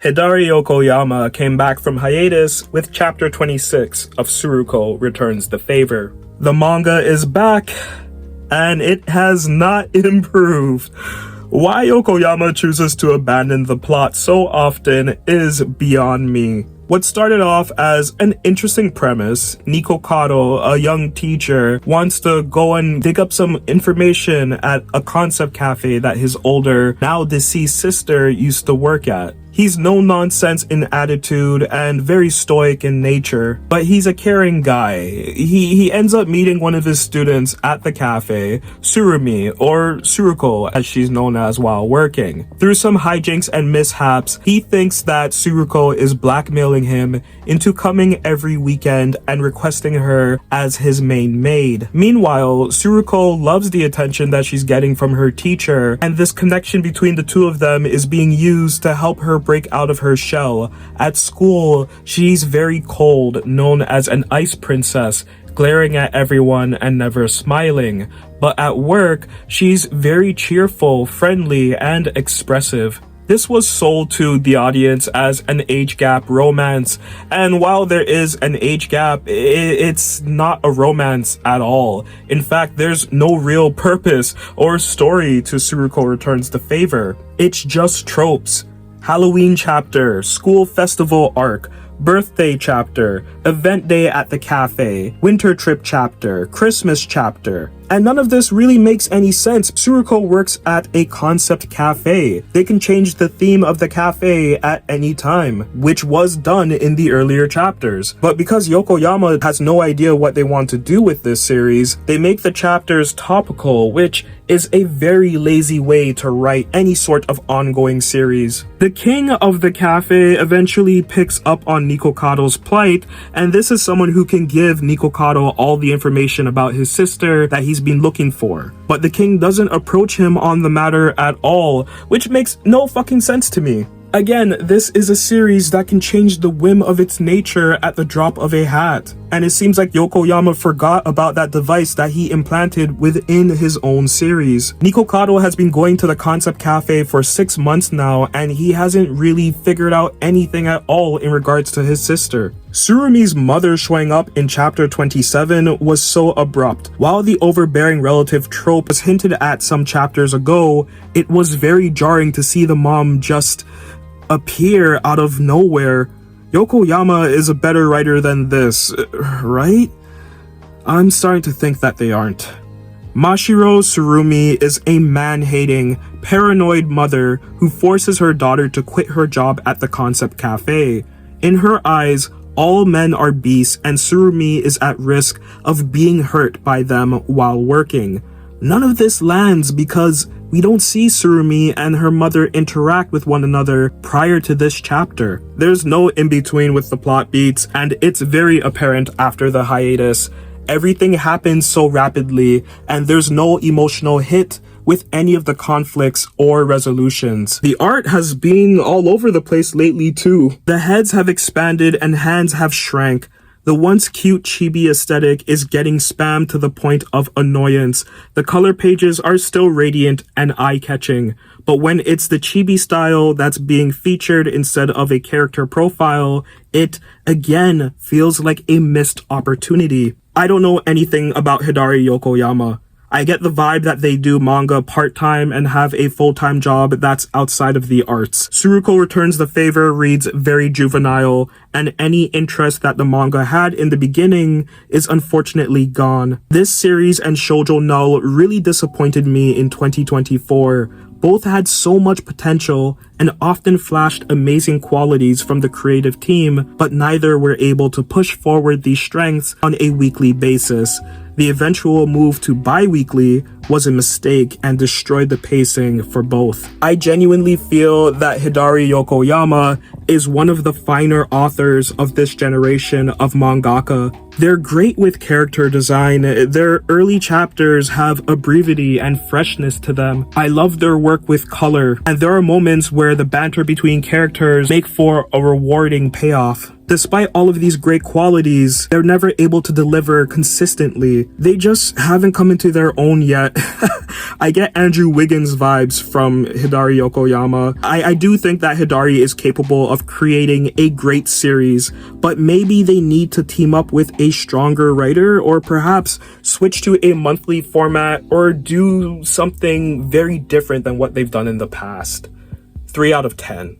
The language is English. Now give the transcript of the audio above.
Hidari Yokoyama came back from hiatus with chapter 26 of Tsuruko Returns the Favor. The manga is back, and it has not improved. Why Yokoyama chooses to abandon the plot so often is beyond me. What started off as an interesting premise, Nico Kato, a young teacher, wants to go and dig up some information at a concept cafe that his older, now deceased sister used to work at. He's no nonsense in attitude and very stoic in nature, but he's a caring guy. He ends up meeting one of his students at the cafe, Tsurumi, or Tsuruko as she's known as while working. Through some hijinks and mishaps, he thinks that Tsuruko is blackmailing him into coming every weekend and requesting her as his main maid. Meanwhile, Tsuruko loves the attention that she's getting from her teacher, and this connection between the two of them is being used to help her break out of her shell. At school, she's very cold, known as an ice princess, glaring at everyone and never smiling. But at work, she's very cheerful, friendly, and expressive. This was sold to the audience as an age gap romance, and while there is an age gap, it's not a romance at all. In fact, there's no real purpose or story to Tsuruko Returns the Favor. It's just tropes. Halloween chapter, school festival arc, birthday chapter, event day at the cafe, winter trip chapter, Christmas chapter. And none of this really makes any sense. Tsuruko works at a concept cafe. They can change the theme of the cafe at any time, which was done in the earlier chapters. But because Yokoyama has no idea what they want to do with this series, they make the chapters topical, which is a very lazy way to write any sort of ongoing series. The king of the cafe eventually picks up on Nico Kato's plight, and this is someone who can give Nico Kato all the information about his sister that he's been looking for. But the king doesn't approach him on the matter at all, which makes no fucking sense to me. Again, this is a series that can change the whim of its nature at the drop of a hat. And it seems like Yokoyama forgot about that device that he implanted within his own series. Nico Kato has been going to the concept cafe for 6 months now, and he hasn't really figured out anything at all in regards to his sister. Tsurumi's mother showing up in chapter 27 was so abrupt. While the overbearing relative trope was hinted at some chapters ago, it was very jarring to see the mom just appear out of nowhere. Yokoyama is a better writer than this, right? I'm starting to think that they aren't. Mashiro Tsurumi is a man-hating, paranoid mother who forces her daughter to quit her job at the concept cafe. In her eyes, all men are beasts, and Tsurumi is at risk of being hurt by them while working. None of this lands because we don't see Tsurumi and her mother interact with one another prior to this chapter. There's no in-between with the plot beats, and it's very apparent after the hiatus. Everything happens so rapidly, and there's no emotional hit with any of the conflicts or resolutions. The art has been all over the place lately too. The heads have expanded and hands have shrank. The once cute chibi aesthetic is getting spammed to the point of annoyance. The color pages are still radiant and eye-catching, but when it's the chibi style that's being featured instead of a character profile, it, again, feels like a missed opportunity. I don't know anything about Hidari Yokoyama. I get the vibe that they do manga part-time and have a full-time job that's outside of the arts. Tsuruko Returns the Favor reads very juvenile, and any interest that the manga had in the beginning is unfortunately gone. This series and Shoujo Null really disappointed me in 2024. Both had so much potential and often flashed amazing qualities from the creative team, but neither were able to push forward these strengths on a weekly basis. The eventual move to bi-weekly was a mistake and destroyed the pacing for both. I genuinely feel that Hidari Yokoyama is one of the finer authors of this generation of mangaka. They're great with character design. Their early chapters have a brevity and freshness to them. I love their work with color, and there are moments where the banter between characters make for a rewarding payoff. Despite all of these great qualities, they're never able to deliver consistently. They just haven't come into their own yet. I get Andrew Wiggins vibes from Hidari Yokoyama. I do think that Hidari is capable of creating a great series, but maybe they need to team up with a stronger writer, or perhaps switch to a monthly format, or do something very different than what they've done in the past. 3 out of 10.